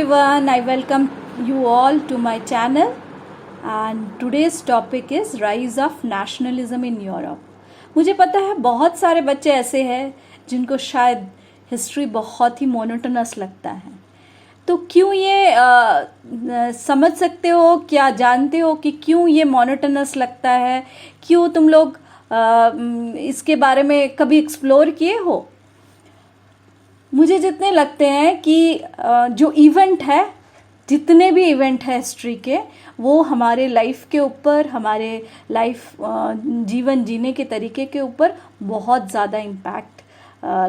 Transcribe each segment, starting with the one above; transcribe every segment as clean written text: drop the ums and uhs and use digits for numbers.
everyone, I welcome you all to my channel and today's topic is Rise of Nationalism in Europe. मुझे पता है बहुत सारे बच्चे ऐसे हैं जिनको शायद हिस्ट्री बहुत ही मोनोटोनस लगता है, तो क्यों ये समझ सकते हो, क्या जानते हो कि क्यों ये मोनोटोनस लगता है, क्यों तुम लोग इसके बारे में कभी एक्सप्लोर किए हो? मुझे जितने लगते हैं कि जो इवेंट है, जितने भी इवेंट है हिस्ट्री के, वो हमारे लाइफ के ऊपर, हमारे लाइफ जीवन जीने के तरीके के ऊपर बहुत ज़्यादा इम्पैक्ट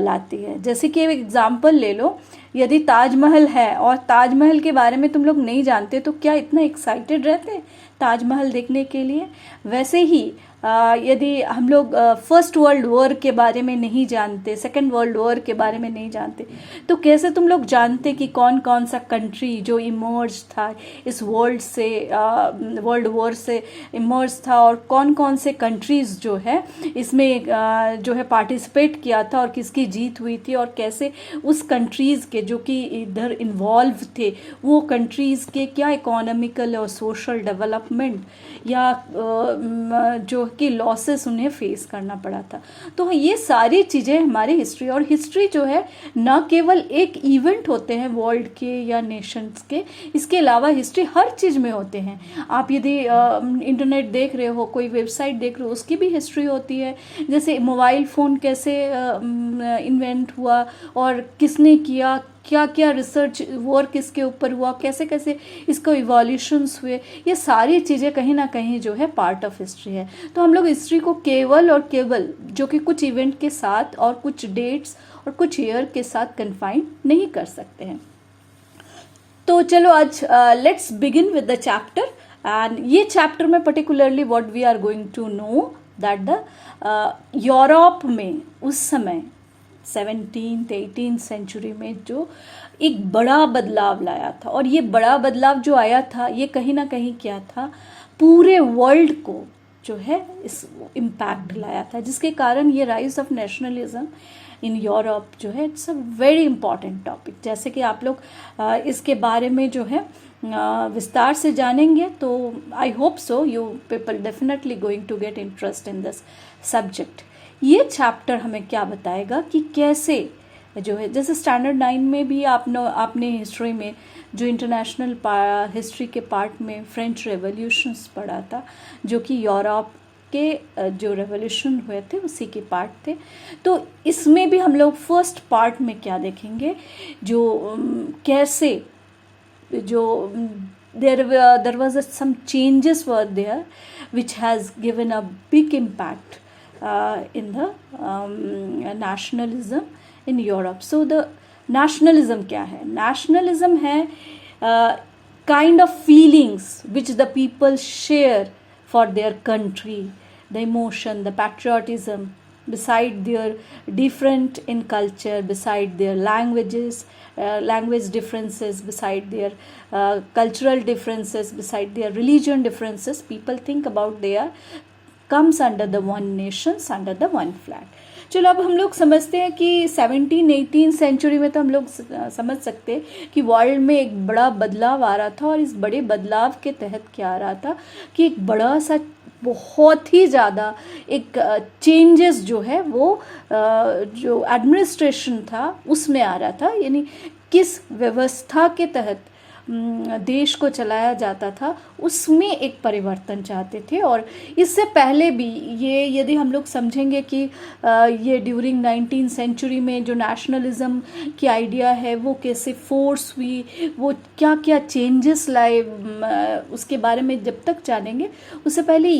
लाती है। जैसे कि एक एग्ज़ाम्पल ले लो, यदि ताजमहल है और ताजमहल के बारे में तुम लोग नहीं जानते तो क्या इतना एक्साइटेड रहते ताजमहल देखने के लिए? वैसे ही यदि हम लोग फर्स्ट वर्ल्ड वॉर के बारे में नहीं जानते, सेकेंड वर्ल्ड वॉर के बारे में नहीं जानते, तो कैसे तुम लोग जानते कि कौन कौन सा कंट्री जो इमर्ज था इस वर्ल्ड वॉर से इमर्ज था, और कौन कौन से कंट्रीज़ जो है इसमें जो है पार्टिसिपेट किया था और किसकी जीत हुई थी, और कैसे उस कंट्रीज़ के जो कि इधर इन्वॉल्व थे वो कंट्रीज़ के क्या इकोनॉमिकल और सोशल डेवलपमेंट या जो कि लॉसेस उन्हें फेस करना पड़ा था। तो ये सारी चीज़ें हमारी हिस्ट्री, और हिस्ट्री जो है न केवल एक इवेंट होते हैं वर्ल्ड के या नेशंस के, इसके अलावा हिस्ट्री हर चीज़ में होते हैं। आप यदि इंटरनेट देख रहे हो, कोई वेबसाइट देख रहे हो, उसकी भी हिस्ट्री होती है। जैसे मोबाइल फ़ोन कैसे इन्वेंट हुआ और किसने किया, क्या क्या रिसर्च वर्क इसके ऊपर हुआ, कैसे कैसे इसको इवोल्यूशंस हुए, ये सारी चीज़ें कहीं ना कहीं जो है पार्ट ऑफ हिस्ट्री है। तो हम लोग हिस्ट्री को केवल और केवल जो कि कुछ इवेंट के साथ और कुछ डेट्स और कुछ ईयर के साथ कन्फाइन नहीं कर सकते हैं। तो चलो आज let's begin with the chapter, and ये चैप्टर में particularly what we are going to know that the Europe में उस समय 17th 18th सेंचुरी में जो एक बड़ा बदलाव लाया था, और ये बड़ा बदलाव जो आया था ये कहीं ना कहीं क्या था, पूरे वर्ल्ड को जो है इस इम्पैक्ट लाया था, जिसके कारण ये rise of nationalism in Europe जो है it's a very important topic. जैसे कि आप लोग इसके बारे में जो है विस्तार से जानेंगे, तो I hope so you people definitely going to get interest in this subject. ये चैप्टर हमें क्या बताएगा कि कैसे जो है, जैसे स्टैंडर्ड 9 में भी आपने हिस्ट्री में जो इंटरनेशनल हिस्ट्री के पार्ट में फ्रेंच रेवोल्यूशंस पढ़ा था, जो कि यूरोप के जो रेवोल्यूशन हुए थे उसी के पार्ट थे। तो इसमें भी हम लोग फर्स्ट पार्ट में क्या देखेंगे, जो कैसे जो there was some changes were there which has given a big impact in the nationalism in Europe. So the nationalism क्या है? Nationalism है kind of feelings which the people share for their country, the emotion, the patriotism, beside their different in culture, beside their languages, language differences, beside their cultural differences, beside their religion differences, people think about their comes under the one nations, under the one flag. चलो अब हम लोग समझते हैं कि 17-18 century में तो हम लोग समझ सकते हैं कि वर्ल्ड में एक बड़ा बदलाव आ रहा था, और इस बड़े बदलाव के तहत क्या आ रहा था कि एक बड़ा सा बहुत ही ज़्यादा एक चेंजेस जो है वो जो एडमिनिस्ट्रेशन था उसमें आ रहा था, यानी किस व्यवस्था के तहत देश को चलाया जाता था उसमें एक परिवर्तन चाहते थे। और इससे पहले भी ये यदि हम लोग समझेंगे कि ये ड्यूरिंग 19th सेंचुरी में जो नेशनलिज्म की आइडिया है वो कैसे फोर्स हुई, वो क्या क्या चेंजेस लाए, उसके बारे में जब तक जानेंगे उससे पहले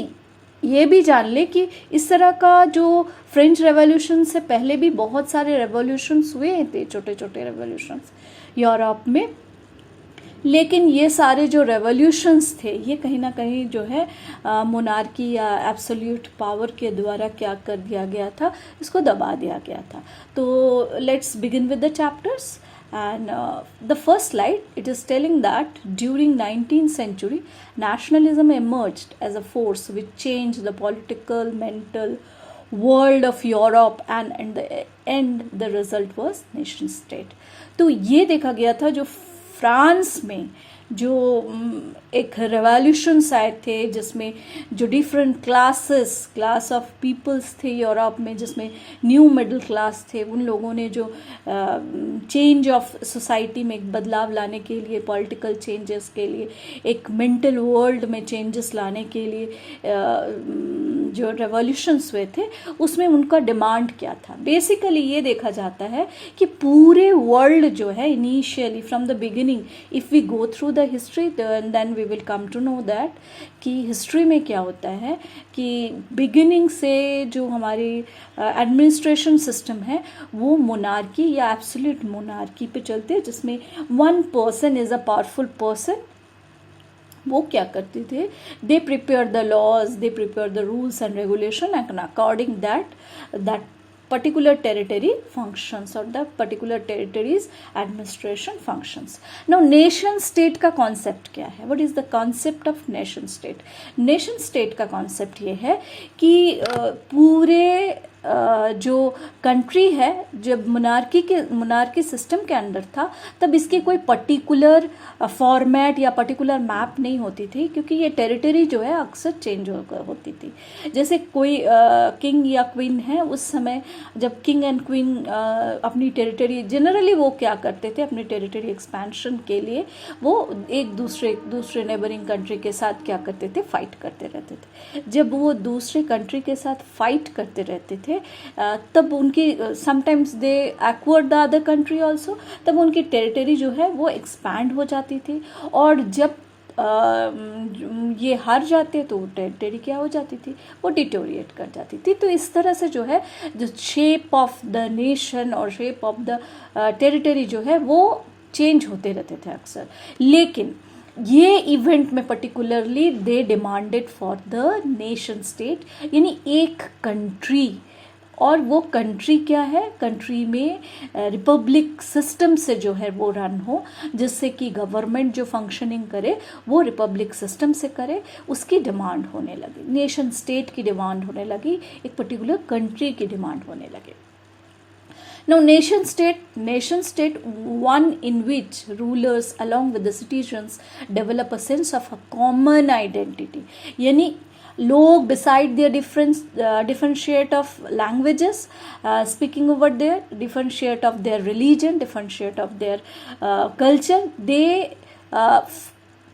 ये भी जान ले कि इस तरह का जो फ्रेंच रेवोल्यूशन से पहले भी बहुत सारे रेवोल्यूशंस हुए थे, छोटे छोटे रेवोल्यूशंस यूरोप में। लेकिन ये सारे जो रेवोल्यूशंस थे ये कहीं ना कहीं जो है मोनार्की या एब्सोल्यूट पावर के द्वारा क्या कर दिया गया था, इसको दबा दिया गया था। तो let's begin with the chapters, and the first slide, it is telling that during 19th century nationalism emerged as a force which changed the political, mental world of Europe, and in the end the result was nation state. तो ये देखा गया था जो France में जो एक revolutions आए थे जिसमें जो डिफरेंट क्लास ऑफ पीपल्स थे यूरोप में, जिसमें न्यू मिडिल क्लास थे, उन लोगों ने जो चेंज ऑफ सोसाइटी में एक बदलाव लाने के लिए, पॉलिटिकल चेंजेस के लिए, एक मेंटल वर्ल्ड में चेंजेस लाने के लिए जो रेवोल्यूशंस हुए थे, उसमें उनका डिमांड क्या था। बेसिकली ये देखा जाता है कि पूरे वर्ल्ड जो है initially from the beginning, if we go through the history then we will come to know that कि हिस्ट्री में क्या होता है कि बिगिनिंग से जो हमारी एडमिनिस्ट्रेशन सिस्टम है वो मोनार्की या एब्सोल्यूट मोनार्की पे चलते हैं, जिसमें one person is a powerful person. वो क्या करते थे, they prepare the laws, they prepare the rules and regulation and according that particular territory functions or the particular territory's administration functions. Now nation state का concept क्या है? What is the concept of nation state? Nation state का concept ये है कि पूरे जो country है, जब मोनार्की सिस्टम के अंडर था तब इसकी कोई पर्टिकुलर फॉर्मेट या पर्टिकुलर मैप नहीं होती थी, क्योंकि ये टेरिटरी जो है अक्सर चेंज होती थी। जैसे कोई किंग या क्वीन है, उस समय जब किंग एंड क्वीन अपनी टेरिटरी, जनरली वो क्या करते थे, अपनी टेरिटरी एक्सपेंशन के लिए वो एक दूसरे नेबरिंग कंट्री के साथ क्या करते थे, फाइट करते रहते थे। जब वो दूसरे कंट्री के साथ फाइट करते रहते थे तब उनकी sometimes they acquired the other country also, तब उनकी टेरिटरी जो है वो एक्सपैंड हो जाती थी, और जब ये हार जाते तो टेरिटरी क्या हो जाती थी, वो डिटोरिएट कर जाती थी। तो इस तरह से जो है जो शेप ऑफ द नेशन और शेप ऑफ द टेरिटरी जो है वो चेंज होते रहते थे अक्सर। लेकिन ये इवेंट में particularly they demanded for the nation state, यानी एक कंट्री, और वो कंट्री क्या है, कंट्री में रिपब्लिक सिस्टम से जो है वो रन हो, जिससे कि गवर्नमेंट जो फंक्शनिंग करे वो रिपब्लिक सिस्टम से करे, उसकी डिमांड होने लगी। नेशन स्टेट की डिमांड होने लगी, एक पर्टिकुलर कंट्री की डिमांड होने लगी। Now nation state one in which rulers along with the citizens develop a sense of a common identity, यानी लोग beside their differentiate of languages speaking over there, differentiate of their religion, differentiate of their culture, they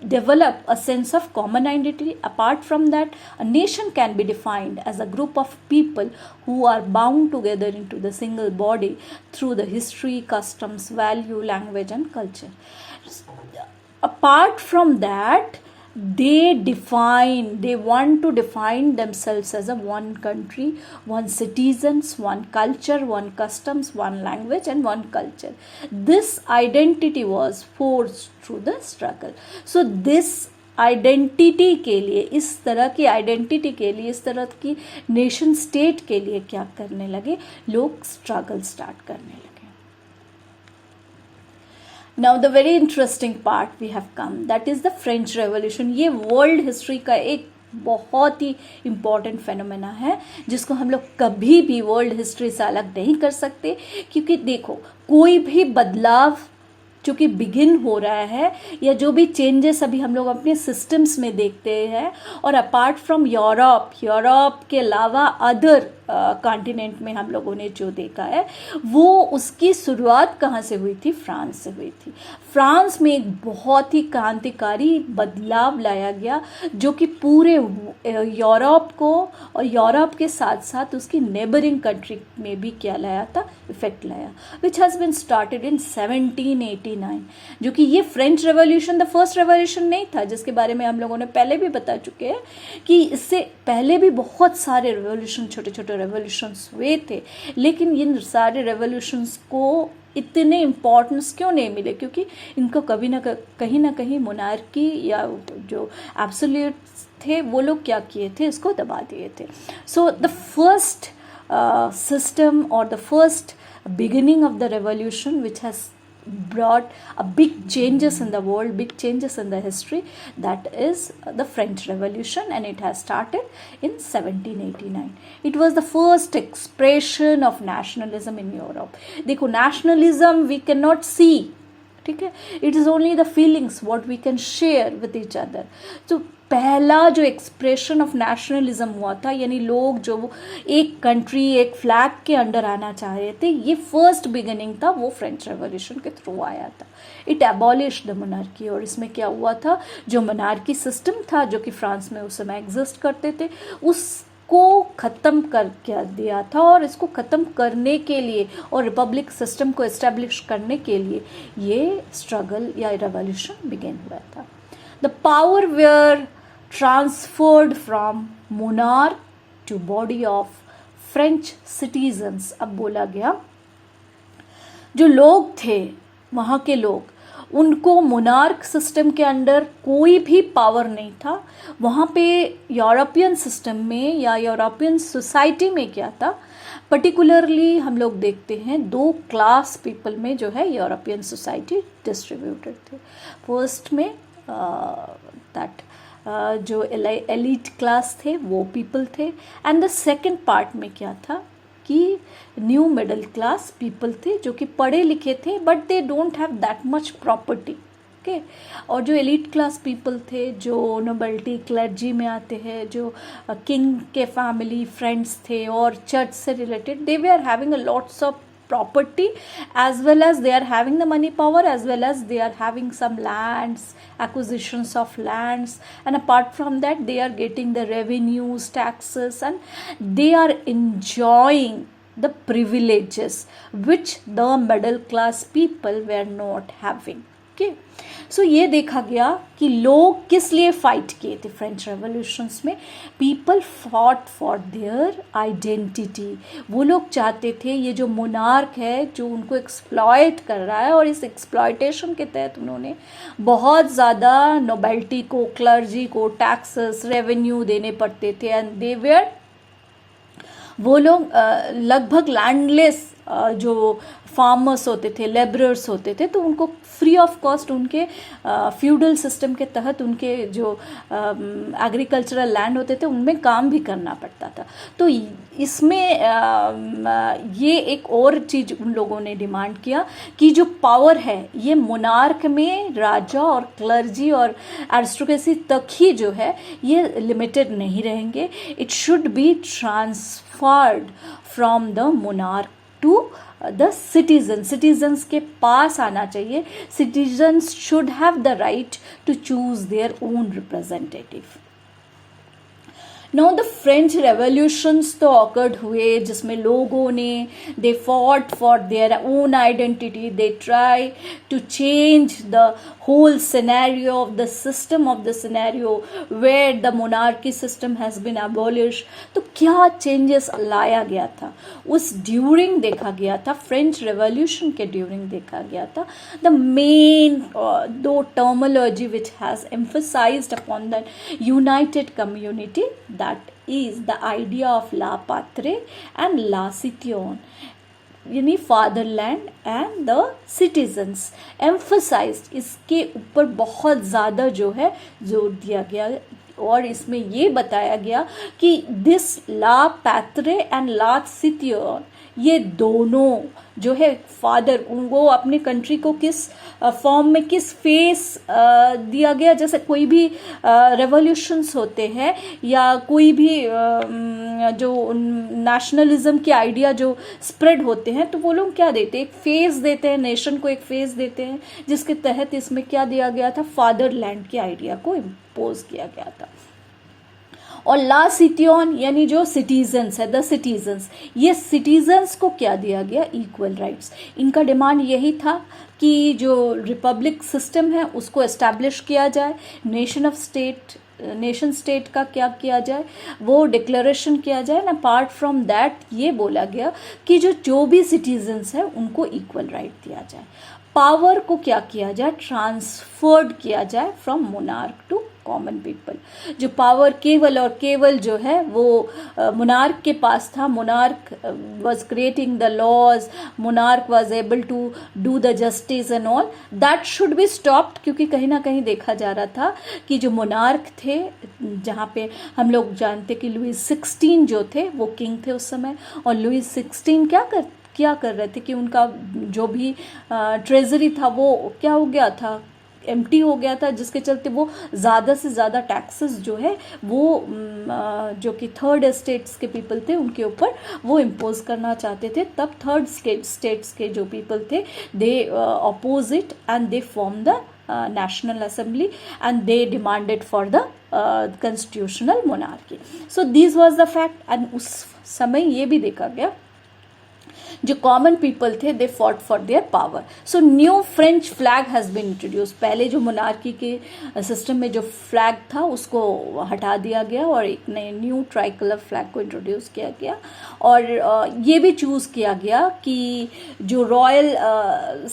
develop a sense of common identity. Apart from that, a nation can be defined as a group of people who are bound together into the single body through the history, customs, value, language and culture. Apart from that, they want to define themselves as a one country, one citizens, one culture, one customs, one language and one culture. This identity was forged through the struggle. So this identity के लिए, इस तरह की identity के लिए, इस तरह की नेशन स्टेट के लिए क्या करने लगे, लोग स्ट्रगल स्टार्ट करने लगे। Now the very interesting part we have come, that is the French Revolution. ये वर्ल्ड हिस्ट्री का एक बहुत ही इम्पॉर्टेंट फेनोमेना है, जिसको हम लोग कभी भी वर्ल्ड हिस्ट्री से अलग नहीं कर सकते, क्योंकि देखो कोई भी बदलाव जो कि बिगिन हो रहा है, या जो भी चेंजेस अभी हम लोग अपने सिस्टम्स में देखते हैं, और अपार्ट फ्रॉम यूरोप के अलावा अदर कॉन्टिनेंट में हम लोगों ने जो देखा है, वो उसकी शुरुआत कहाँ से हुई थी, फ्रांस से हुई थी। फ्रांस में एक बहुत ही क्रांतिकारी बदलाव लाया गया, जो कि पूरे यूरोप को और यूरोप के साथ साथ उसकी नेबरिंग कंट्री में भी क्या लाया था, इफेक्ट लाया, which has been started in 1789। जो कि ये French revolution the first revolution नहीं था, जिसके बारे में हम लोगों ने पहले भी बता चुके हैं कि इससे पहले भी बहुत सारे रेवोल्यूशन, छोटे छोटे रेवोल्यूशंस हुए थे, लेकिन इन सारे रेवोल्यूशंस को इतने इम्पोर्टेंस क्यों नहीं मिले, क्योंकि इनको कहीं ना कहीं मोनार्की या जो एब्सोल्यूट थे वो लोग क्या किए थे, इसको दबा दिए थे। So the first system or the first beginning of the revolution which has brought a big changes in the world, big changes in the history, that is the French Revolution, and it has started in 1789. It was the first expression of nationalism in Europe. देखो nationalism we cannot see ठीक है, it is only the feelings what we can share with each other. तो पहला जो expression of nationalism हुआ था, यानी लोग जो एक कंट्री एक फ्लैग के अंडर आना चाह रहे थे, ये फर्स्ट बिगिनिंग था, वो फ्रेंच रेवोल्यूशन के थ्रू आया था। It abolish the monarchy. और इसमें क्या हुआ था, जो मोनार्की सिस्टम था जो कि फ्रांस में उस समय एग्जिस्ट करते थे, उसको ख़त्म कर दिया था। और इसको ख़त्म करने के लिए और रिपब्लिक सिस्टम को इस्टेब्लिश करने के लिए ये स्ट्रगल या रेवोल्यूशन बिगिन हुआ था। The power were transferred from monarch to body of French citizens. अब बोला गया जो लोग थे वहाँ के लोग, उनको मोनार्क सिस्टम के अंडर कोई भी पावर नहीं था। वहाँ पे यूरोपियन सिस्टम में या यूरोपियन सोसाइटी में क्या था, पर्टिकुलरली हम लोग देखते हैं दो क्लास पीपल में जो है यूरोपियन सोसाइटी डिस्ट्रीब्यूटेड थे। फर्स्ट में दैट जो एलिट क्लास थे वो पीपल थे, एंड द सेकंड पार्ट में क्या था कि न्यू मिडिल क्लास पीपल थे जो कि पढ़े लिखे थे but they don't have that much property. Okay, और जो एलिट क्लास पीपल थे, जो नोबल्टी क्लर्जी में आते हैं, जो किंग के फैमिली फ्रेंड्स थे और चर्च से related, they were are having a lots of property, as well as they are having the money power, as well as they are having some lands, acquisitions of lands, and apart from that they are getting the revenues, taxes, and they are enjoying the privileges which the middle class people were not having. Okay, so ये देखा गया कि लोग किस लिए fight किए थे French revolutions में। People fought for their identity. वो लोग चाहते थे ये जो मोनार्क है जो उनको एक्सप्लॉयट कर रहा है, और इस एक्सप्लॉयटेशन के तहत उन्होंने बहुत ज़्यादा नोबेल्टी को, क्लर्जी को टैक्सेस, रेवेन्यू देने पड़ते थे, एंड दे वेयर, वो लोग लगभग लैंडलेस जो फार्मर्स होते थे, लेबरर्स होते थे, तो उनको फ्री ऑफ कॉस्ट उनके फ्यूडल सिस्टम के तहत उनके जो एग्रीकल्चरल लैंड होते थे उनमें काम भी करना पड़ता था। तो इसमें ये एक और चीज़ उन लोगों ने डिमांड किया कि जो पावर है ये मोनार्क में राजा और क्लर्जी और एरिस्टोक्रेसी तक ही जो है ये लिमिटेड नहीं रहेंगे। It should be transferred from the monarch to the citizens के पास आना चाहिए। Citizens should have the right to choose their own representative. Now the French revolutions तो ऑकर्ड हुए जिसमें लोगों ने they fought for their own identity, they try to change the whole scenario of the scenario where the monarchy system has been abolished। तो क्या changes लाया गया था उस ड्यूरिंग देखा गया था, फ्रेंच रेवोल्यूशन के ड्यूरिंग देखा गया था। द मेन दो terminology which has emphasized upon the united community, that is the idea of la patrie and la citoyen, यानी fatherland and the citizens emphasised. इसके ऊपर बहुत ज़्यादा जो है जोर दिया गया, और इसमें ये बताया गया कि दिस ला पैत्रे एंड ला सिटियन, ये दोनों जो है फादर, वो अपने कंट्री को किस फॉर्म में, किस फेस दिया गया। जैसे कोई भी रेवोल्यूशंस होते हैं या कोई भी जो नेशनलिज्म के आइडिया जो स्प्रेड होते हैं, तो वो लोग क्या देते हैं, एक फेस देते हैं, नेशन को एक फेस देते हैं, जिसके तहत इसमें क्या दिया गया था, फादरलैंड के आइडिया को इम्पोज किया गया था। और ला सिटियन यानी जो सिटीजन्स है, द सिटीजन्स, ये सिटीजन्स को क्या दिया गया, इक्वल राइट्स। इनका डिमांड यही था कि जो रिपब्लिक सिस्टम है उसको एस्टैब्लिश किया जाए, नेशन स्टेट का क्या किया जाए, वो डिक्लेरेशन किया जाए, एंड अपार्ट फ्रॉम दैट ये बोला गया कि जो भी सिटीजन्स है उनको इक्वल राइट दिया जाए। पावर को क्या किया जाए, ट्रांसफर्ड किया जाए from monarch to common people. जो पावर केवल और केवल जो है वो मोनार्क के पास था। Monarch was creating the laws, monarch was able to do the justice and all, that should be stopped, क्योंकि कहीं ना कहीं देखा जा रहा था कि जो मोनार्क थे, जहाँ पे हम लोग जानते कि लुईस 16 जो थे वो किंग थे उस समय, और लुईस 16 क्या क्या कर रहे थे कि उनका जो भी ट्रेजरी था वो क्या हो गया था, एम्प्टी हो गया था, जिसके चलते वो ज़्यादा से ज़्यादा टैक्सेस जो है वो जो कि थर्ड स्टेट्स के पीपल थे उनके ऊपर वो इम्पोज करना चाहते थे। तब थर्ड स्टेट्स के जो पीपल थे they oppose it and they form the National Assembly and they demanded for the constitutional monarchy. So this was the fact and उस समय ये भी देखा गया जो कॉमन पीपल थे they fought for their power. So new French flag has been introduce. पहले जो मोनार्की के सिस्टम में जो फ्लैग था उसको हटा दिया गया और एक नए न्यू ट्राई कलर फ्लैग को इंट्रोड्यूस किया गया और ये भी चूज़ किया गया कि जो रॉयल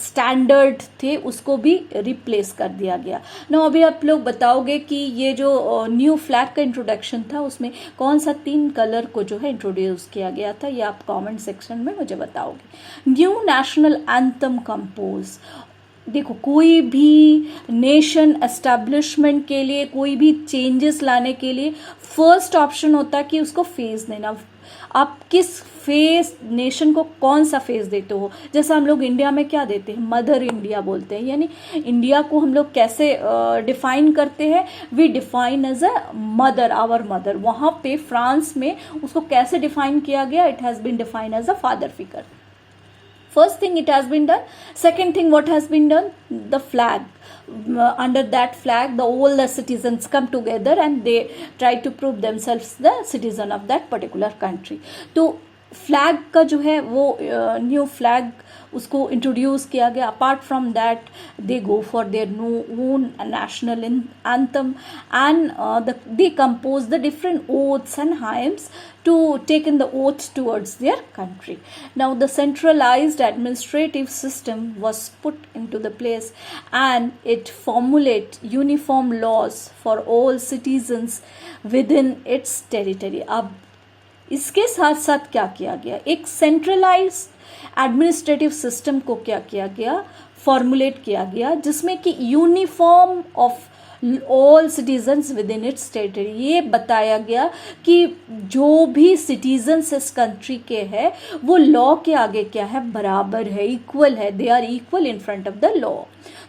स्टैंडर्ड थे उसको भी रिप्लेस कर दिया गया ना। अभी आप लोग बताओगे कि ये जो न्यू फ्लैग का इंट्रोडक्शन था उसमें कौन सा 3 कलर को जो है इंट्रोड्यूस किया गया था, ये आप कमेंट सेक्शन में मुझे बताओगे। New national anthem compose. देखो कोई भी नेशन एस्टेब्लिशमेंट के लिए, कोई भी चेंजेस लाने के लिए फर्स्ट ऑप्शन होता है कि उसको फेस देना। आप किस फेस, नेशन को कौन सा फेस देते हो। जैसा हम लोग इंडिया में क्या देते हैं, मदर इंडिया बोलते हैं, यानी इंडिया को हम लोग कैसे डिफाइन करते हैं, we define as a mother, our mother. वहाँ पे फ्रांस में उसको कैसे डिफाइन किया गया, it has been defined as a father figure. First thing it has been done. Second thing what has been done, the flag. Under that flag the all the citizens come together and they try to prove themselves the citizen of that particular country. तो flag का जो है वो new flag उसको introduce किया गया। Apart from that they go for their own national anthem and they compose the different oaths and hymns to take in the oath towards their country. Now the centralized administrative system was put into the place and it formulate uniform laws for all citizens within its territory. अब इसके साथ साथ क्या किया गया, एक centralised administrative system को क्या किया गया, फॉर्मुलेट किया गया, जिसमें कि uniform of all citizens with in its territory. ये बताया गया कि जो भी सिटीजन्स इस कंट्री के हैं वो लॉ के आगे क्या है, बराबर है, इक्वल है, they are equal in front of the law.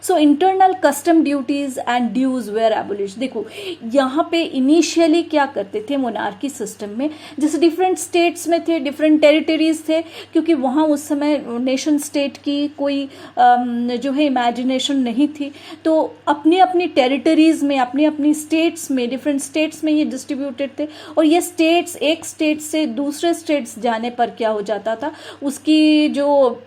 So internal custom duties and dues were abolish. देखो यहाँ पे इनिशियली क्या करते थे मोनार्की सिस्टम में, जैसे डिफरेंट स्टेट्स में थे, डिफरेंट टेरिटरीज थे, क्योंकि वहाँ उस समय नेशन स्टेट की कोई जो है इमेजिनेशन नहीं थी, तो अपनी अपनी टेरिटरीज में, अपनी अपनी स्टेट्स में, डिफरेंट स्टेट्स में ये डिस्ट्रीब्यूटेड थे। और ये स्टेट्स एक स्टेट से दूसरे स्टेट्स जाने पर क्या हो जाता था, उसकी जो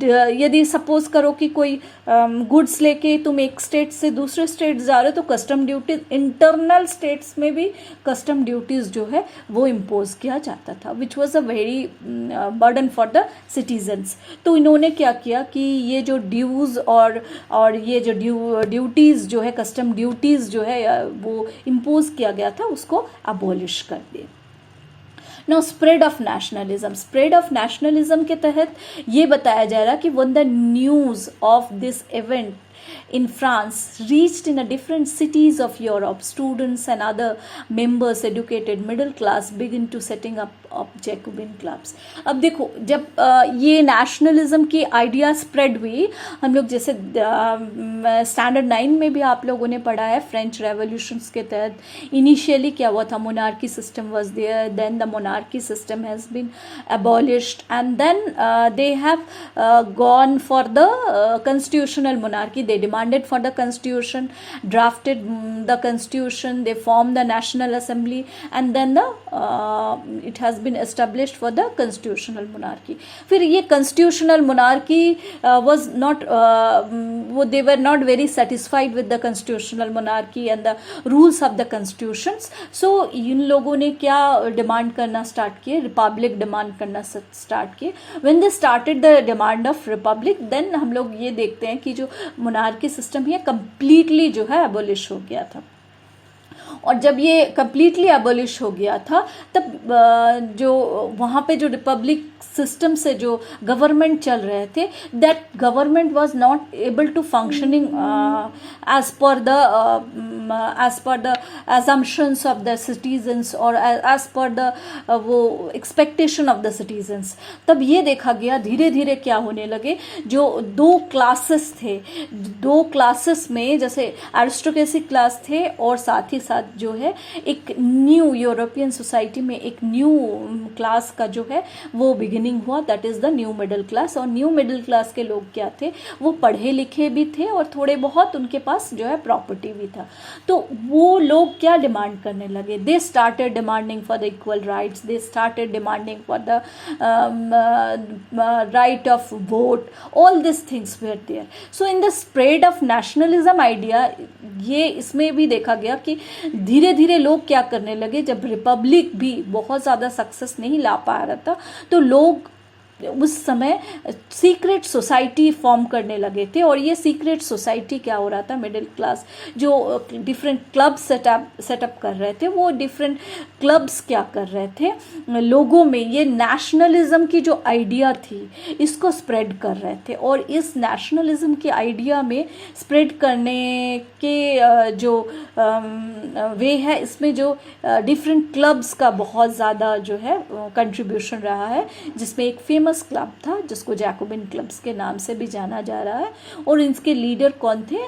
यदि सपोज करो कि कोई गुड्स लेके तुम एक स्टेट से दूसरे स्टेट जा रहे हो तो कस्टम ड्यूटीज, इंटरनल स्टेट्स में भी कस्टम ड्यूटीज जो है वो इम्पोज किया जाता था, which was a very burden for the citizens. तो इन्होंने क्या किया कि ये जो ड्यूज और ये जो ड्यूटीज़ जो है, कस्टम ड्यूटीज़ जो है वो इम्पोज किया गया था, उसको अबॉलिश कर दिए। Now spread of nationalism. Spread of nationalism के तहत ये बताया जा रहा कि when the news of this event in France reached in a different cities of Europe, students and other members, educated middle class, begin to setting up Jacobin clubs. अब देखो जब ये नेशनलिज्म की आइडिया स्प्रेड हुई, हम लोग जैसे standard 9 में भी आप लोगों ने पढ़ा है, फ्रेंच रेवोल्यूशंस के तहत इनिशियली क्या हुआ था, monarchy system was there, then the monarchy system has been abolished and then they have gone for the constitutional monarchy. They demanded for the constitution, drafted the constitution, they formed the national assembly and then it has been established for the constitutional monarchy. फिर ये constitutional monarchy was not they were not very satisfied with the constitutional monarchy and the rules of the constitutions. So इन लोगों ने क्या demand करना start किए, Republic demand करना start किए। When they started the demand of republic, then हम लोग ये देखते हैं कि जो मोनार्की सिस्टम है कम्प्लीटली जो है एबोलिश हो गया था। और जब ये कम्प्लीटली एबॉलिश हो गया था तब जो वहाँ पे जो रिपब्लिक सिस्टम से जो गवर्नमेंट चल रहे थे, that government was not able to functioning as per the assumptions of the citizens और as per the वो एक्सपेक्टेशन ऑफ द सिटीजन्स। तब ये देखा गया धीरे धीरे क्या होने लगे, जो दो क्लासेस थे, दो क्लासेस में जैसे एरिस्टोक्रेसी क्लास थे और साथ ही साथ जो है एक न्यू यूरोपियन सोसाइटी में एक न्यू क्लास का जो है वो बिगिनिंग हुआ, that is the new middle class. और न्यू मिडिल क्लास के लोग क्या थे, वो पढ़े लिखे भी थे और थोड़े बहुत उनके पास जो है प्रॉपर्टी भी था। तो वो लोग क्या डिमांड करने लगे, they started demanding for the equal rights, they started demanding for the right of vote, all these things were there. So in the spread of nationalism idea, ये इसमें भी देखा गया कि धीरे धीरे लोग क्या करने लगे, जब रिपब्लिक भी बहुत ज़्यादा सक्सेस नहीं ला पा रहा था तो लोग उस समय सीक्रेट सोसाइटी फॉर्म करने लगे थे। और ये सीक्रेट सोसाइटी क्या हो रहा था, मिडिल क्लास जो डिफरेंट क्लब सेटअप कर रहे थे, वो डिफरेंट क्लब्स क्या कर रहे थे, लोगों में ये नेशनलिज्म की जो आइडिया थी इसको स्प्रेड कर रहे थे। और इस नेशनलिज्म की आइडिया में स्प्रेड करने के जो वे है, इसमें जो डिफरेंट क्लब्स का बहुत ज़्यादा जो है कंट्रीब्यूशन रहा है, जिसमें एक फेमस क्लब था जिसको जैकोबिन क्लब्स के नाम से भी जाना जा रहा है। और इनके लीडर कौन थे,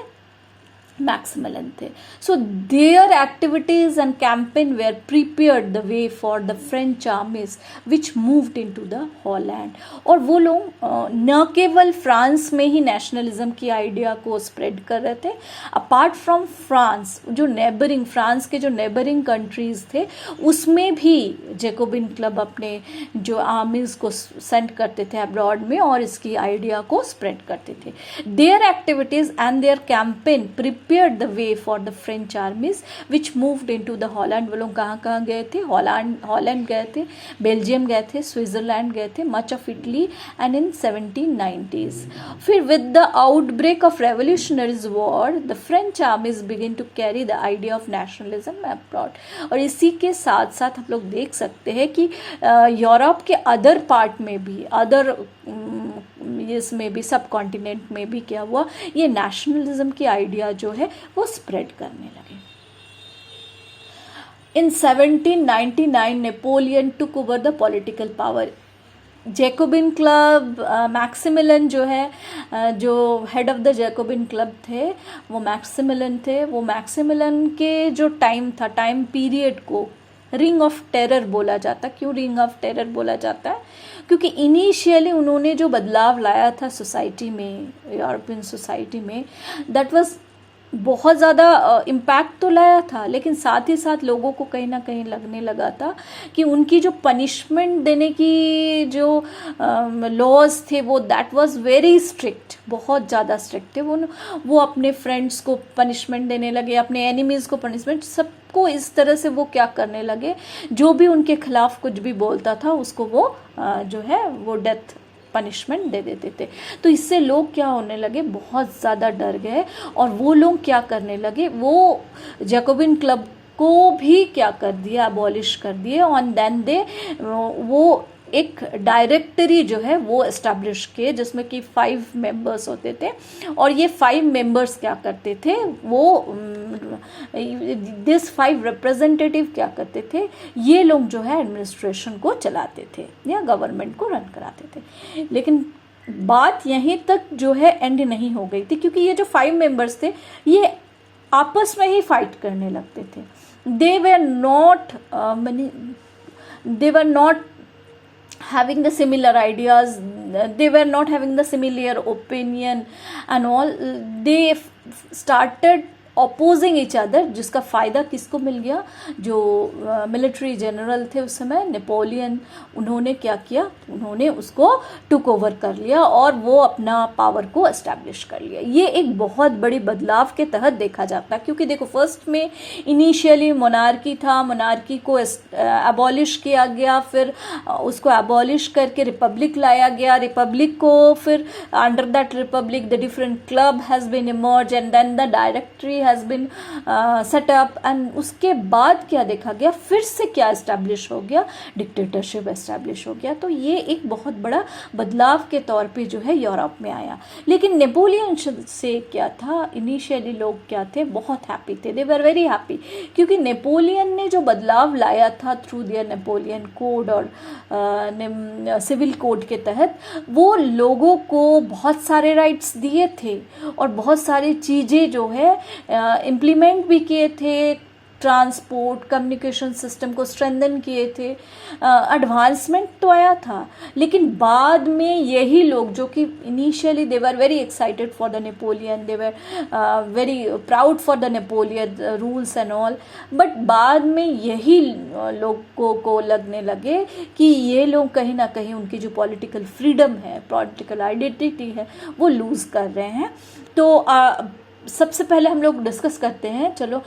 मैक्सिमिलियन थे। So their activities and campaign were prepared the way for the French armies which moved into the Holland. और वो लोग न केवल फ्रांस में ही नेशनलिज्म की आइडिया को स्प्रेड कर रहे थे, अपार्ट फ्रॉम फ्रांस जो नेबरिंग, फ्रांस के जो नेबरिंग कंट्रीज थे उसमें भी जैकोबिन क्लब अपने जो आर्मीज को सेंड करते थे अब्रॉड में और इसकी आइडिया को स्प्रेड करते थे। Their activities and their campaign prepared the way for the French armies which moved into the Holland। वो लोग कहाँ कहाँ गए थे, हॉलैंड गए थे, बेल्जियम गए थे, स्विट्ज़रलैंड गए थे, much of Italy and in 1790s। फिर with the outbreak of revolutionaries war the French armies begin to carry the idea of nationalism abroad. और इसी के साथ साथ हम लोग देख सकते हैं कि यूरोप के अदर पार्ट में भी, अदर इसमें भी, सब कॉन्टिनेंट में भी क्या हुआ, ये नेशनलिज्म की आइडिया जो है वो स्प्रेड करने लगे। In 1799 Napoleon took over the political power. Jacobin club, Maximilian जो है, जो head of the Jacobin club थे वो मैक्सिमिलियन थे। वो मैक्सिमिलियन के जो टाइम था, टाइम पीरियड को रिंग ऑफ टेरर बोला जाता। क्यों रिंग ऑफ टेरर बोला जाता है? क्योंकि इनिशियली उन्होंने जो बदलाव लाया था सोसाइटी में, यूरोपियन सोसाइटी में, दैट वाज बहुत ज़्यादा इम्पैक्ट तो लाया था, लेकिन साथ ही साथ लोगों को कहीं ना कहीं लगने लगा था कि उनकी जो पनिशमेंट देने की जो लॉज थे वो दैट वाज वेरी स्ट्रिक्ट, बहुत ज़्यादा स्ट्रिक्ट थे। वो अपने फ्रेंड्स को पनिशमेंट देने लगे, अपने एनिमीज़ को पनिशमेंट, सबको इस तरह से वो क्या करने लगे, जो भी उनके खिलाफ कुछ भी बोलता था उसको वो जो है वो डेथ पनिशमेंट दे देते थे। तो इससे लोग क्या होने लगे, बहुत ज़्यादा डर गए और वो लोग क्या करने लगे, वो जैकोबिन क्लब को भी क्या कर दिया, अबॉलिश कर दिए। ऑन देन दे वो एक डायरेक्टरी जो है वो इस्टेब्लिश किए जिसमें कि 5 मेंबर्स होते थे। और ये 5 मेंबर्स क्या करते थे, वो दिस 5 रिप्रेजेंटेटिव क्या करते थे, ये लोग जो है एडमिनिस्ट्रेशन को चलाते थे या गवर्नमेंट को रन कराते थे। लेकिन बात यहीं तक जो है एंड नहीं हो गई थी, क्योंकि ये जो 5 मेंबर्स थे ये आपस में ही फाइट करने लगते थे। They were not having the similar ideas, they were not having the similar opinion and all, they started opposing each other. जिसका फ़ायदा किसको मिल गया, जो मिलिट्री जनरल थे उस समय नेपोलियन, उन्होंने क्या किया, उन्होंने उसको टुक ओवर कर लिया और वो अपना पावर को एस्टैब्लिश कर लिया। ये एक बहुत बड़ी बदलाव के तहत देखा जाता है, क्योंकि देखो फर्स्ट में इनिशियली मोनार्की था, मोनार्की को अबॉलिश किया गया, फिर उसको अबॉलिश करके रिपब्लिक लाया गया, रिपब्लिक को फिर under that republic the different club has been emerge and then the directory has been set up, and उसके बाद क्या देखा गया, फिर से क्या इस्टेब्लिश हो गया, डिक्टेटरशिप इस्टेब्लिश हो गया। तो ये एक बहुत बड़ा बदलाव के तौर पे जो है यूरोप में आया। लेकिन नेपोलियन से क्या था, इनिशियली लोग क्या थे, बहुत हैप्पी थे, दे वर वेरी हैप्पी, क्योंकि नेपोलियन ने जो बदलाव लाया था थ्रू दियर नेपोलियन कोड और सिविल कोड के तहत, वो लोगों को बहुत सारे राइट्स दिए थे और बहुत सारी चीज़ें जो है इम्प्लीमेंट भी किए थे, ट्रांसपोर्ट कम्युनिकेशन सिस्टम को स्ट्रेंथन किए थे, एडवांसमेंट तो आया था। लेकिन बाद में यही लोग जो कि initially they were very excited for the Napoleon, they were very proud for the Napoleon rules and all, but बाद में यही लोगों को लगने लगे कि ये लोग कहीं ना कहीं उनकी जो पॉलिटिकल फ्रीडम है, पॉलिटिकल आइडेंटिटी है, वो लूज़ कर रहे हैं। तो सबसे पहले हम लोग डिस्कस करते हैं, चलो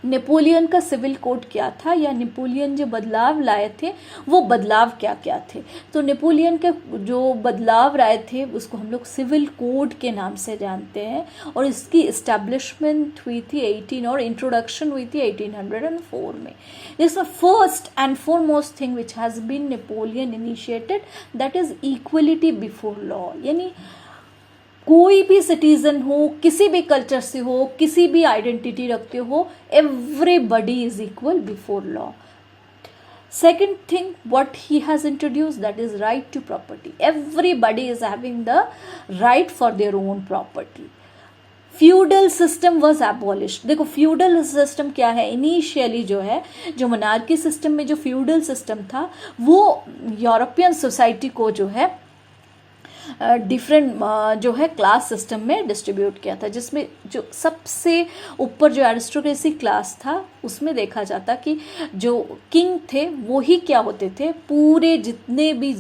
नेपोलियन का सिविल कोड क्या था, या नेपोलियन जो बदलाव लाए थे वो बदलाव क्या क्या थे। तो नेपोलियन के जो बदलाव लाए थे उसको हम लोग सिविल कोड के नाम से जानते हैं, और इसकी इस्टेब्लिशमेंट हुई थी 18 और इंट्रोडक्शन हुई थी 1804 में। इसमें first and foremost thing which has been Napoleon initiated, that is equality before law. यानी कोई भी सिटीजन हो, किसी भी कल्चर से हो, किसी भी आइडेंटिटी रखते हो, everybody is equal before law. Second thing, what he has introduced, that is right to property. Everybody is having the right for their own property. Feudal system was abolished. देखो feudal system क्या है, initially जो है, जो monarchy system में जो feudal system था वो यूरोपियन सोसाइटी को जो है डिफरेंट जो है क्लास सिस्टम में डिस्ट्रीब्यूट किया था, जिसमें जो सबसे ऊपर जो एरिस्टोक्रेसी क्लास था उसमें देखा जाता कि जो किंग थे वो ही क्या होते थे, पूरे जितने भी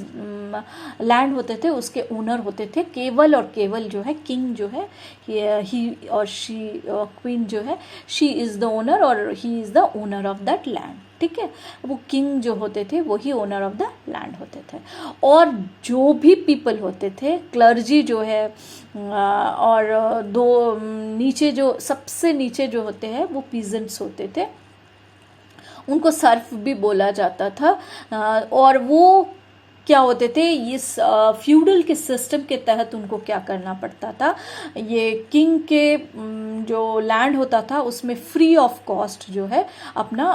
लैंड होते थे उसके ओनर होते थे, केवल और केवल जो है किंग जो है, ही और शी, क्वीन जो है, शी इज़ द ओनर और he is the owner of that land. ठीक है, वो किंग जो होते थे वही ओनर ऑफ द लैंड होते थे। और जो भी पीपल होते थे, क्लर्जी जो है और दो नीचे जो सबसे नीचे जो होते हैं वो पीजेंट्स होते थे, उनको सर्फ भी बोला जाता था। और वो क्या होते थे, इस फ्यूडल के सिस्टम के तहत उनको क्या करना पड़ता था, ये किंग के जो लैंड होता था उसमें फ्री ऑफ कॉस्ट जो है अपना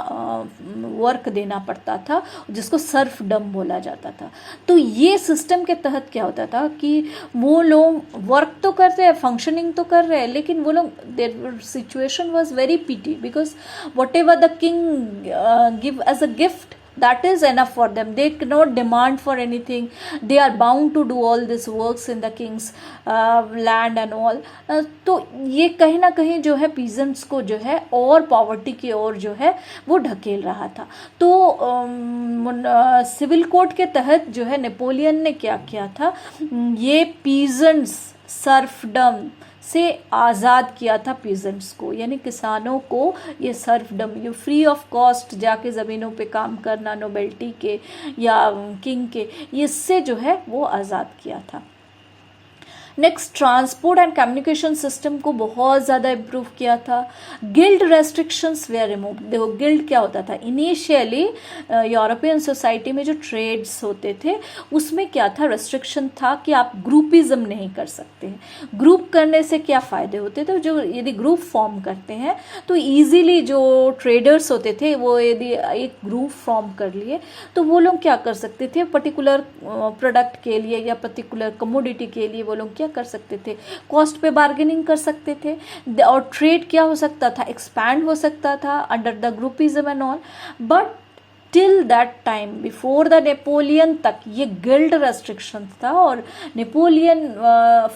वर्क देना पड़ता था, जिसको सर्फडम बोला जाता था। तो ये सिस्टम के तहत क्या होता था कि वो लोग वर्क तो कर रहे हैं, फंक्शनिंग तो कर रहे हैं, लेकिन वो लोग, their situation was very pity, because whatever the king give as a gift, that is enough for them. They cannot demand for anything. They are bound to do all this works in the king's land and all. तो ये कहीं ना कहीं जो है peasants को जो है और पॉवर्टी की ओर जो है वो ढकेल रहा था। तो सिविल कोड के तहत जो है नेपोलियन ने क्या किया था, ये पीजेंट्स सर्फडम से आज़ाद किया था पीजेंट्स को, यानी किसानों को ये सर्फडम, ये फ्री ऑफ कॉस्ट जाके ज़मीनों पे काम करना नोबेल्टी के या किंग के, इससे जो है वो आज़ाद किया था। Next, transport and communication system को बहुत ज़्यादा इम्प्रूव किया था। Guild restrictions were remove. देखो गिल्ड क्या होता था, इनिशियली यूरोपियन सोसाइटी में जो ट्रेड्स होते थे उसमें क्या था, रेस्ट्रिक्शन था कि आप ग्रुपिज्म नहीं कर सकते हैं। ग्रुप करने से क्या फ़ायदे होते थे, जो यदि ग्रुप फॉर्म करते हैं तो ईजीली जो ट्रेडर्स होते थे वो यदि एक ग्रुप फॉर्म कर लिए तो वो लोग क्या कर सकते थे, पर्टिकुलर प्रोडक्ट के लिए या पर्टिकुलर कमोडिटी के लिए वो लोग क्या कर सकते थे, कॉस्ट पे बार्गेनिंग कर सकते थे, और ट्रेड क्या हो सकता था, एक्सपैंड हो सकता था under the groupism and all. But till that time, before the Napoleon तक ये गिल्ड रेस्ट्रिक्शन था, और नेपोलियन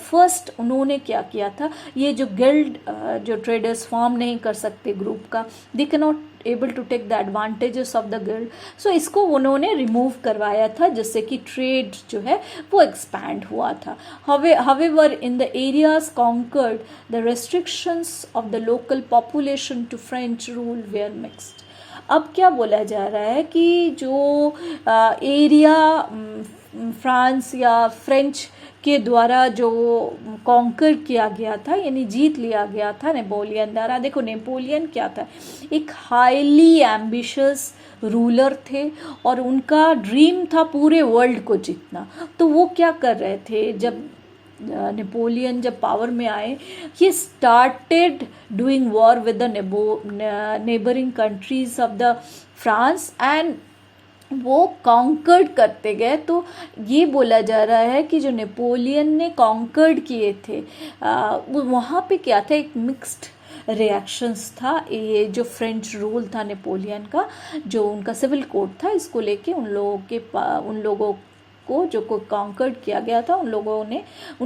फर्स्ट उन्होंने क्या किया था, ये जो गिल्ड जो ट्रेडर्स फॉर्म नहीं कर सकते ग्रुप का, they can not able to take the advantages of the guild, so इसको उन्होंने रिमूव करवाया था, जिससे कि ट्रेड जो है वो एक्सपैंड हुआ था। However, in the areas conquered, the restrictions of the local population to French rule were mixed. अब क्या बोला जा रहा है कि जो एरिया फ्रांस या फ्रेंच के द्वारा जो कॉन्कर किया गया था, यानी जीत लिया गया था नेपोलियन द्वारा। देखो नेपोलियन क्या था, एक हाईली एम्बिशियस रूलर थे और उनका ड्रीम था पूरे वर्ल्ड को जीतना। तो वो क्या कर रहे थे, जब नेपोलियन जब पावर में आए, he started doing war with the neighbouring countries of the France and वो कॉन्कर्ड करते गए। तो ये बोला जा रहा है कि जो नेपोलियन ने कॉन्कर्ड किए थे वहाँ पे क्या था, एक मिक्स्ड रिएक्शंस था। ये जो फ्रेंच रूल था नेपोलियन का, जो उनका सिविल कोड था, इसको लेके उन लोगों को जो को कॉन्कर्ड किया गया था, उन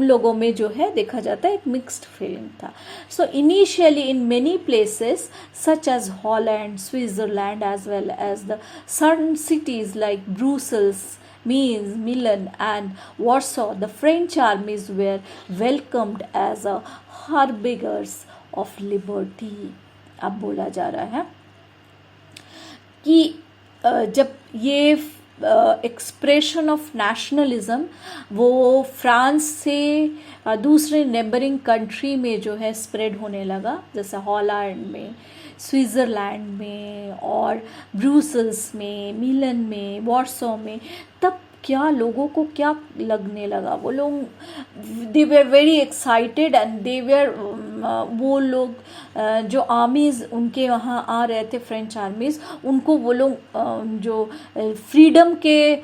लोगों में जो है देखा जाता है एक मिक्स्ड फीलिंग था। So initially in many places such as Holland, Switzerland as well as the certain cities like Brussels, Mainz, Milan and Warsaw, the French armies were welcomed as a harbingers of liberty। अब बोला जा रहा है कि जब ये expression of nationalism वो France से दूसरे नेबरिंग कंट्री में जो है स्प्रेड होने लगा, जैसे हॉलैंड में, स्विट्ज़रलैंड में और ब्रुसेल्स में, मिलन में, वॉर्सो में, तब क्या लोगों को क्या लगने लगा, वो लोग they were very excited and they were वो लोग जो आर्मीज़ उनके वहाँ आ रहे थे, फ्रेंच आर्मीज़, उनको वो लोग जो फ्रीडम के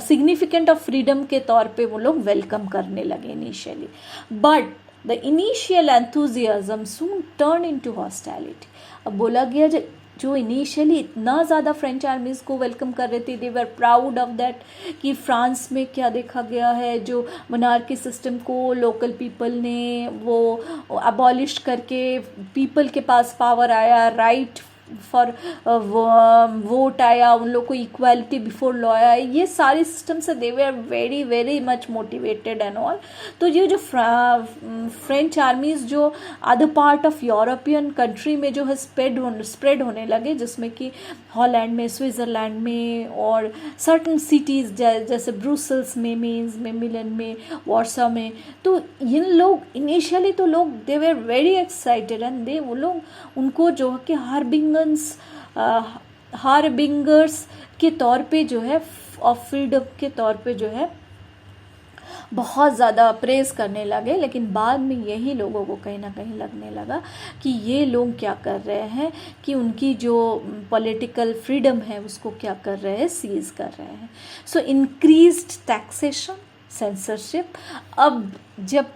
सिग्निफिकेंट ऑफ फ्रीडम के तौर पे वो लोग वेलकम करने लगे initially. But the initial enthusiasm soon turn into hostility. अब बोला गया जो इनिशियली इतना ज़्यादा फ्रेंच आर्मीज़ को वेलकम कर रहे थे, they were proud of that कि फ्रांस में क्या देखा गया है, जो मोनार्की सिस्टम को लोकल पीपल ने वो अबॉलिश करके पीपल के पास पावर आया, राइट फॉर वोट आया, उन लोग को इक्वालिटी बिफोर लॉ आया, ये सारे सिस्टम से they were very very much motivated and all. तो ये जो फ्रेंच आर्मीज़ जो other part of European country में जो है स्प्रेड होने लगे, जिसमें कि हॉलैंड में, स्विट्ज़रलैंड में और सर्टन सिटीज़ जैसे ब्रुसेल्स में, मेन्स में, मिलन में, वॉर्सा में, तो इन लोग इनिशियली तो लोग they were very excited and वो लोग उनको जो कि हार्बिंगर्स के तौर पे जो है ऑफ फ्रीडम के तौर पे जो है बहुत ज़्यादा प्रेज़ करने लगे। लेकिन बाद में यही लोगों को कहीं ना कहीं लगने लगा कि ये लोग क्या कर रहे हैं कि उनकी जो पॉलिटिकल फ्रीडम है उसको क्या कर रहे हैं, सीज कर रहे हैं। सो इंक्रीज्ड टैक्सेशन, सेंसरशिप। अब जब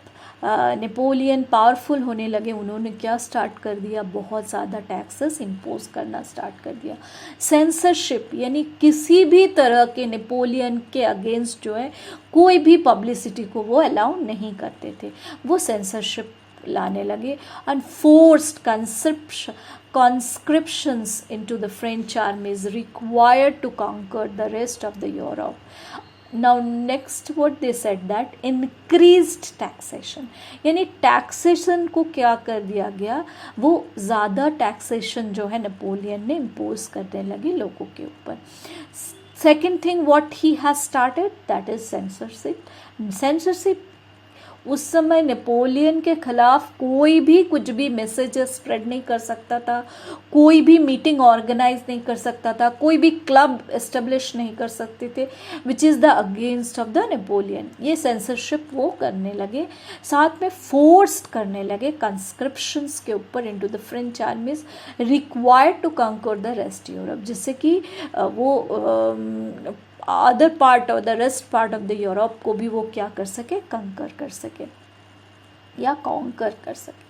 नेपोलियन पावरफुल होने लगे, उन्होंने क्या स्टार्ट कर दिया, बहुत ज़्यादा टैक्सेस इम्पोज करना स्टार्ट कर दिया। सेंसरशिप यानी किसी भी तरह के नेपोलियन के अगेंस्ट जो है कोई भी पब्लिसिटी को वो अलाउ नहीं करते थे, वो सेंसरशिप लाने लगे। And forced conscriptions into the French armies required to conquer the rest of the Europe. Now next what they said that increased taxation, यानी टैक्सेशन को क्या कर दिया गया, वो ज़्यादा टैक्सेशन जो है नेपोलियन ने इम्पोज करने लगी लोगों के ऊपर। Second thing what he has started that is censorship. उस समय नेपोलियन के ख़िलाफ़ कोई भी कुछ भी मैसेजेस स्प्रेड नहीं कर सकता था, कोई भी मीटिंग ऑर्गेनाइज नहीं कर सकता था, कोई भी क्लब एस्टेब्लिश नहीं कर सकते थे which is the against of the Napoleon. ये सेंसरशिप वो करने लगे, साथ में फोर्स्ड करने लगे कंस्क्रिप्शंस के ऊपर into the French armies required to conquer the rest Europe, जिससे कि वो अदर पार्ट और the rest part of the Europe को भी वो क्या कर सके, कंकर कर सके या कॉन्कर कर सके।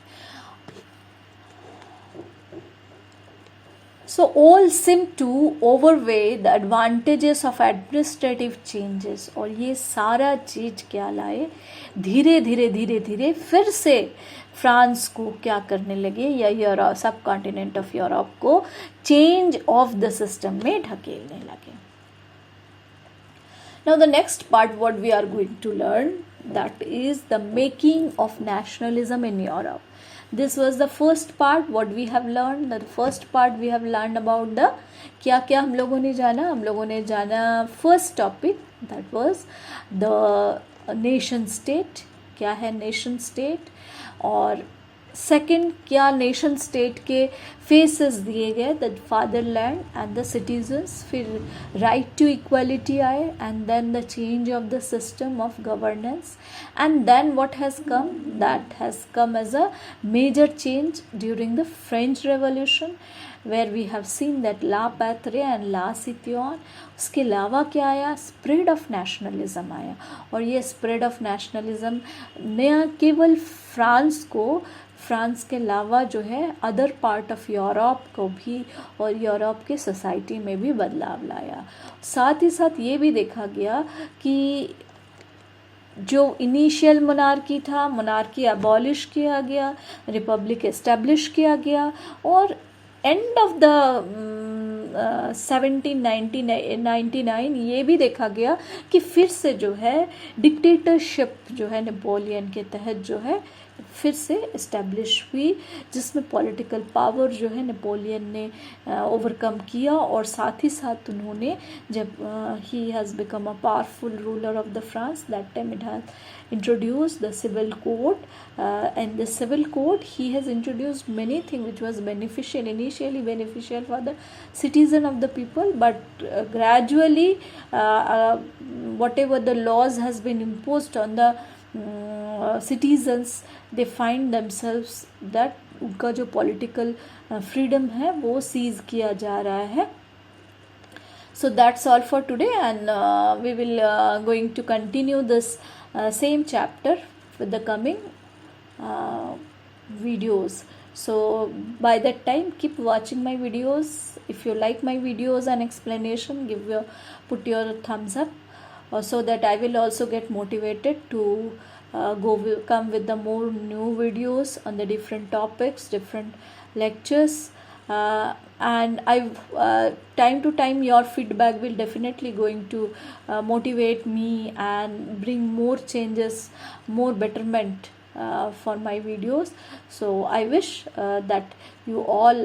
So all seem to overweigh the advantages of administrative changes। और ये सारा चीज क्या लाए, धीरे धीरे फिर से फ्रांस को क्या करने लगे, या यूरोप सब कॉन्टिनेंट ऑफ यूरोप को चेंज ऑफ द सिस्टम में ढकेलने लगे। Now the next part what we are going to learn, that is the making of nationalism in Europe. This was the first part what we have learned. The first part we have learned about the क्या क्या हम लोगों ने जाना, first topic that was the nation state. क्या है nation state? और second, क्या नेशन स्टेट के फेसेस दिए गए, the fatherland and the citizens. फिर राइट टू इक्वालिटी आए, and then the change of the system of governance, and then what has come, that has come as a major change during the French revolution, where we have seen that La Patrie and La Citoyen। उसके अलावा क्या आया? Spread of nationalism आया। और ये spread of nationalism ने केवल France को, फ्रांस के अलावा जो है अदर पार्ट ऑफ यूरोप को भी और यूरोप के सोसाइटी में भी बदलाव लाया। साथ ही साथ ये भी देखा गया कि जो इनिशियल मोनार्की था, मोनार्की अबॉलिश किया गया, रिपब्लिक एस्टेब्लिश किया गया, और एंड ऑफ द 1799 ये भी देखा गया कि फिर से जो है डिक्टेटरशिप जो है नेपोलियन के तहत जो है फिर से इस्टेब्लिश हुई, जिसमें पॉलिटिकल पावर जो है नेपोलियन ने ओवरकम किया। और साथ ही साथ उन्होंने जब he has become a powerful ruler of the France, that time it has introduced the civil code, and the civil code he has introduced many things which was beneficial, initially beneficial for the citizen of the people, but gradually whatever the laws has been imposed on the citizens, they find themselves that उनका जो political freedom है वो seize किया जा रहा है। So that's all for today, and we will going to continue this same chapter with the coming videos. So by that time keep watching my videos. If you like my videos and explanation, put your thumbs up, so that I will also get motivated to come with the more new videos on the different topics, different lectures. And time to time your feedback will definitely going to motivate me and bring more changes, more betterment for my videos. So I wish that you all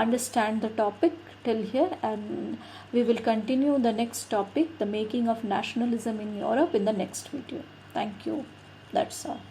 understand the topic till here, and we will continue the next topic, the making of nationalism in Europe, in the next video. Thank you. That's all.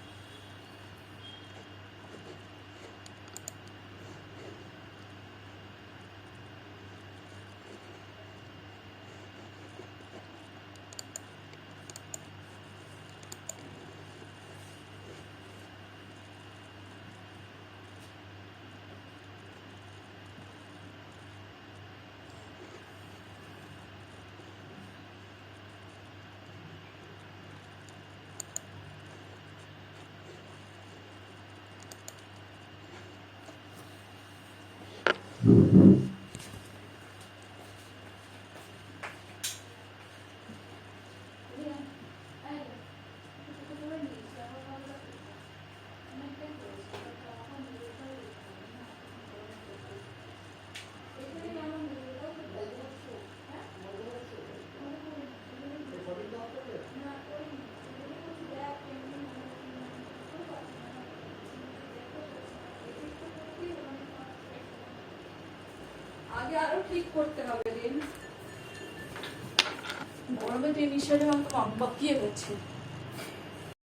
আগে আরো ঠিক করতে হবে রিন, গরমে যে নিঃশ্বাসে আমার বাকিয়ে গেছে।